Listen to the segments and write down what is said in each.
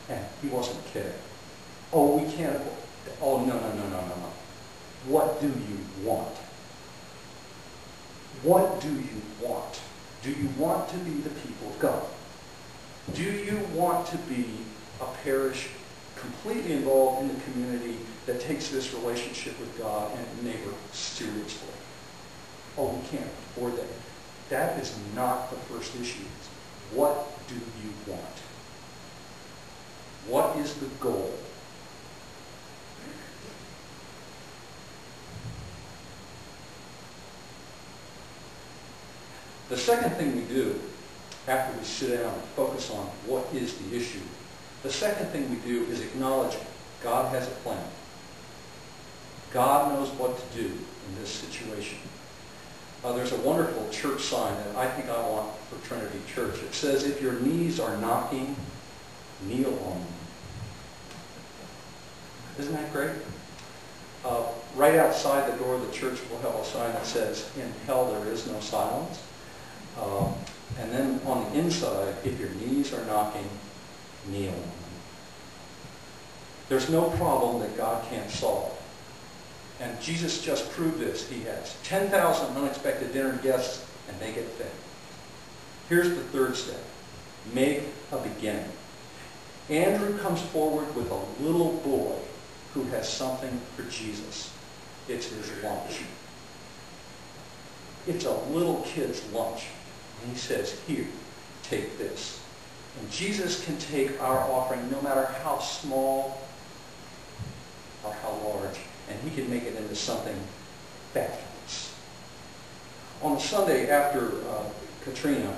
And he wasn't kidding. Oh, we can't. Oh, no. What do you want? What do you want? Do you want to be the people of God? Do you want to be a parish completely involved in the community that takes this relationship with God and neighbor seriously? Oh, we can't afford that. That is not the first issue. What do you want? What is the goal? The second thing we do after we sit down and focus on what is the issue, the second thing we do is acknowledge God has a plan. God knows what to do in this situation. There's a wonderful church sign that I think I want for Trinity Church. It says, if your knees are knocking, kneel on them. Isn't that great? Right outside the door of the church we'll have a sign that says, in hell there is no silence. And then on the inside, if your knees are knocking, kneel on them. There's no problem that God can't solve. And Jesus just proved this. He has 10,000 unexpected dinner guests, and they get fed. Here's the third step. Make a beginning. Andrew comes forward with a little boy who has something for Jesus. It's his lunch. It's a little kid's lunch. And he says, here, take this. And Jesus can take our offering, no matter how small or how large, and he can make it into something fabulous. On the Sunday after Katrina,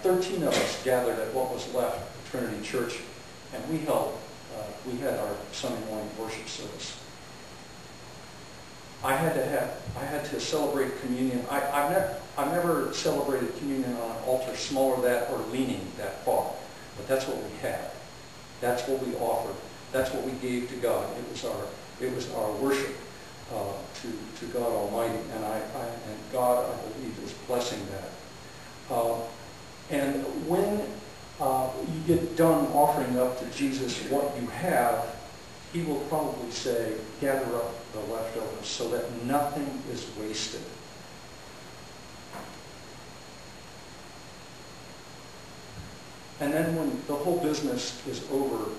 13 of us gathered at what was left of Trinity Church, and we had our Sunday morning worship service. I had to celebrate communion. I've never celebrated communion on an altar smaller that or leaning that far, but that's what we had. That's what we offered. That's what we gave to God. It was our worship to God Almighty, and God, I believe, is blessing that. And when you get done offering up to Jesus what you have, he will probably say, gather up the leftovers so that nothing is wasted. And then when the whole business is over,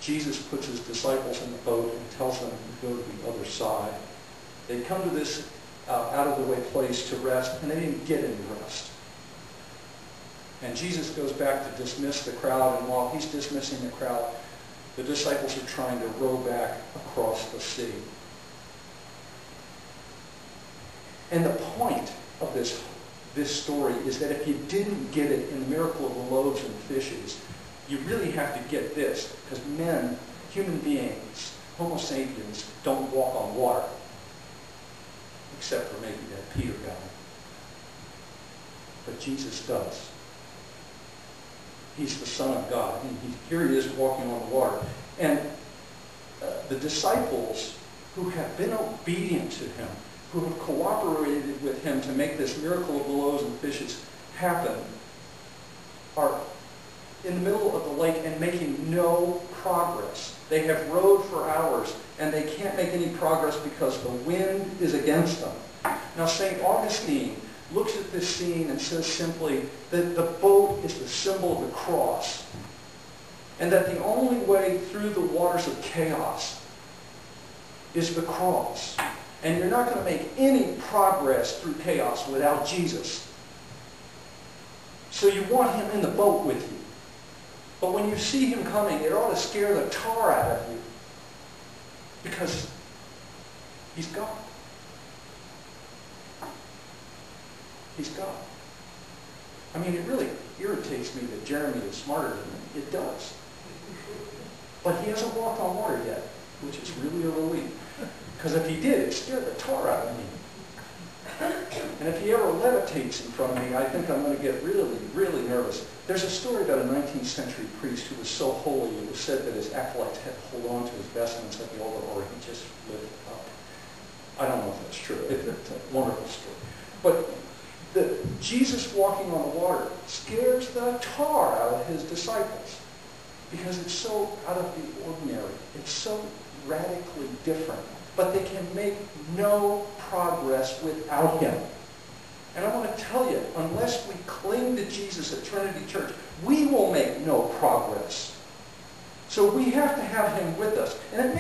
Jesus puts his disciples in the boat and tells them to go to the other side. They come to this out-of-the-way place to rest, and they didn't get any rest. And Jesus goes back to dismiss the crowd, and while he's dismissing the crowd, the disciples are trying to row back across the sea. And the point of this story is that if you didn't get it in the miracle of the loaves and fishes, you really have to get this, because men, human beings, Homo sapiens, don't walk on water, except for maybe that Peter guy. But Jesus does. He's the Son of God. Here he is walking on the water. And the disciples who have been obedient to him, who have cooperated with him to make this miracle of the loaves and fishes happen, are in the middle of the lake and making no progress. They have rowed for hours, and they can't make any progress because the wind is against them. Now, St. Augustine looks at this scene and says simply that the boat is the symbol of the cross, and that the only way through the waters of chaos is the cross. And you're not going to make any progress through chaos without Jesus. So you want him in the boat with you. But when you see him coming, it ought to scare the tar out of you, because he's God. He's God. I mean, it really irritates me that Jeremy is smarter than me. It does. But he hasn't walked on water yet, which is really a relief. Because if he did, it'd scare the tar out of me. And if he ever levitates in front of me, I think I'm going to get really, really nervous. There's a story about a 19th century priest who was so holy, it was said that his acolytes had to hold on to his vestments at the altar, or he just lifted up. I don't know if that's true. It's a wonderful story. But Jesus walking on the water scares the tar out of his disciples because it's so out of the ordinary. It's so radically different. But they can make no progress without him. And I want to tell you, unless we cling to Jesus at Trinity Church, we will make no progress. So we have to have him with us. And if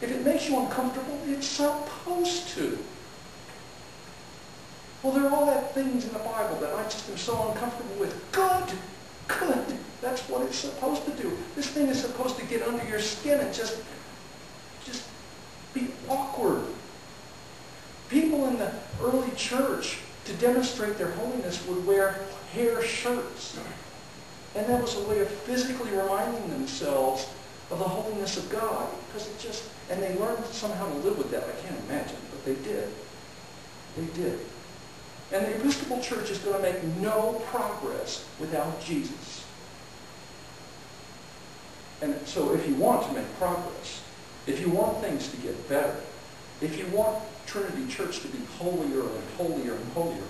it makes you uncomfortable, it's supposed to. Well, there are all that things in the Bible that I just am so uncomfortable with. Good. That's what it's supposed to do. This thing is supposed to get under your skin and just be awkward. People in the early church, to demonstrate their holiness, would wear hair shirts. And that was a way of physically reminding themselves of the holiness of God. And they learned somehow to live with that. I can't imagine, but they did. They did. And the Episcopal Church is going to make no progress without Jesus. And so if you want to make progress, if you want things to get better, if you want Trinity Church to be holier and holier and holier,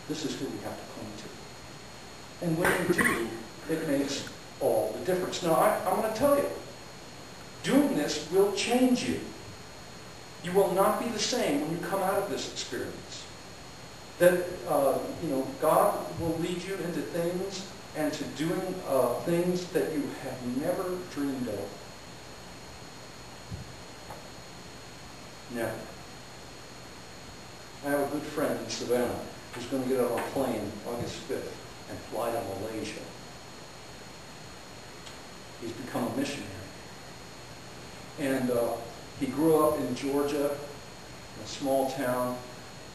this is who we have to cling to. And when you do, it makes all the difference. Now, I'm going to tell you, doing this will change you. You will not be the same when you come out of this experience. That, God will lead you into things and to doing things that you have never dreamed of. Never. I have a good friend in Savannah who's going to get on a plane August 5th and fly to Malaysia. He's become a missionary. And he grew up in Georgia, in a small town,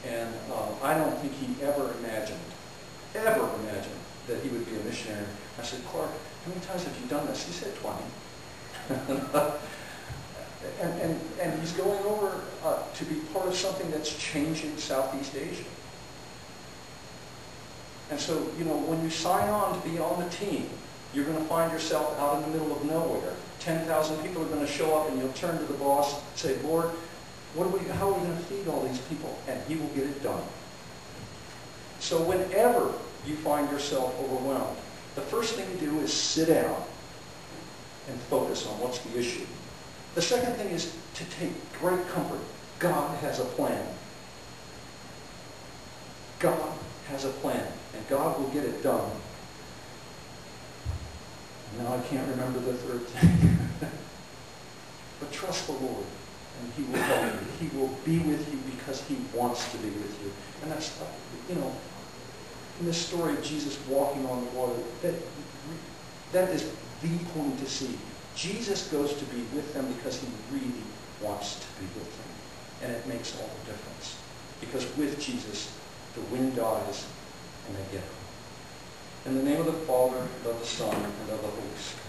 and I don't think he ever imagined that he would be a missionary. I said, Clark, how many times have you done this? He said 20. And he's going over to be part of something that's changing Southeast Asia. And so, when you sign on to be on the team, you're going to find yourself out in the middle of nowhere. 10,000 people are going to show up, and you'll turn to the boss and say, Lord, how are we going to feed all these people? And he will get it done. So whenever you find yourself overwhelmed, the first thing you do is sit down and focus on what's the issue. The second thing is to take great comfort. God has a plan. God has a plan, and God will get it done. Now I can't remember the third thing. But trust the Lord, and he will help you. He will be with you because he wants to be with you. And that's, in this story of Jesus walking on the water, that is the point to see. Jesus goes to be with them because he really wants to be with them. And it makes all the difference. Because with Jesus, the wind dies and they get home. In the name of the Father, and of the Son, and of the Holy Spirit.